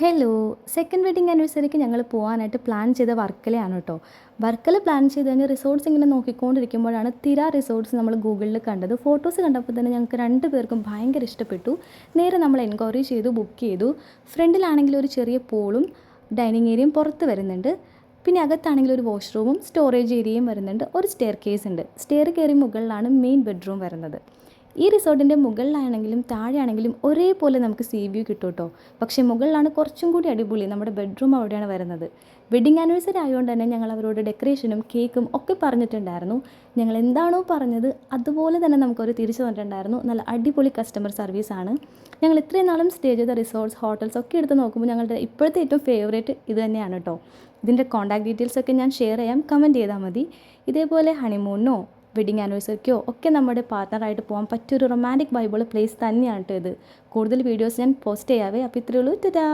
Hello! Second wedding ആനിവേഴ്സറിക്ക് ഞങ്ങൾ പോവാനായിട്ട് plan ചെയ്ത വർക്കലയാണ് കേട്ടോ. വർക്കല പ്ലാൻ ചെയ്ത് കഴിഞ്ഞ് റിസോർട്ട്സ് ഇങ്ങനെ നോക്കിക്കൊണ്ടിരിക്കുമ്പോഴാണ് തിര റിസോർട്ട്സ് നമ്മൾ ഗൂഗിളിൽ കണ്ടത്. ഫോട്ടോസ് കണ്ടപ്പോൾ തന്നെ ഞങ്ങൾക്ക് 2 പേർക്കും ഭയങ്കര ഇഷ്ടപ്പെട്ടു. നേരെ നമ്മൾ എൻക്വയറി ചെയ്തു, ബുക്ക് ചെയ്തു. ഫ്രണ്ടിലാണെങ്കിൽ ഒരു ചെറിയ പൂളും ഡൈനിങ് ഏരിയയും പുറത്ത് വരുന്നുണ്ട്. പിന്നെ അകത്താണെങ്കിൽ ഒരു വാഷ്റൂമും സ്റ്റോറേജ് ഏരിയയും വരുന്നുണ്ട്. ഒരു സ്റ്റെയർകേസ് ഉണ്ട്. സ്റ്റെയർ കയറി മുകളിലാണ് മെയിൻ ബെഡ്റൂം വരുന്നത്. ഈ റിസോർട്ടിൻ്റെ മുകളിലാണെങ്കിലും താഴെയാണെങ്കിലും ഒരേപോലെ നമുക്ക് സീ വ്യൂ കിട്ടും കേട്ടോ. പക്ഷേ മുകളിലാണ് കുറച്ചും കൂടി അടിപൊളി. നമ്മുടെ ബെഡ്റൂം അവിടെയാണ് വരുന്നത്. വെഡിങ് ആനിവേഴ്സറി ആയതുകൊണ്ട് തന്നെ ഞങ്ങൾ അവരോട് ഡെക്കറേഷനും കേക്കും ഒക്കെ പറഞ്ഞിട്ടുണ്ടായിരുന്നു. ഞങ്ങൾ എന്താണോ പറഞ്ഞത് അതുപോലെ തന്നെ നമുക്കൊരു തിരിച്ചു തന്നിട്ടുണ്ടായിരുന്നു. നല്ല അടിപൊളി കസ്റ്റമർ സർവീസാണ്. ഞങ്ങൾ ഇത്രയും നാളും സ്റ്റേ ചെയ്ത റിസോർട്ട്സ്, ഹോട്ടൽസ് ഒക്കെ എടുത്ത് നോക്കുമ്പോൾ ഞങ്ങളുടെ ഇപ്പോഴത്തെ ഏറ്റവും ഫേവറേറ്റ് ഇത് തന്നെയാണ് കേട്ടോ. ഇതിൻ്റെ കോൺടാക്ട് ഡീറ്റെയിൽസൊക്കെ ഞാൻ ഷെയർ ചെയ്യാം, കമൻറ്റ് ചെയ്താൽ മതി. ഇതേപോലെ ഹണിമൂണിനോ വെഡിങ് ആനിവേഴ്സറിക്കോ ഒക്കെ നമ്മുടെ പാർട്ട്ണറായിട്ട് പോകാൻ പറ്റിയൊരു റൊമാൻറ്റിക് വൈബുള്ള പ്ലേസ് തന്നെയാണ് കേട്ടോ ഇത്. കൂടുതൽ വീഡിയോസ് ഞാൻ പോസ്റ്റ് ചെയ്യാവേ. അപ്പോൾ ഇത്രയേ ഉള്ളൂ. ടാറ്റാ.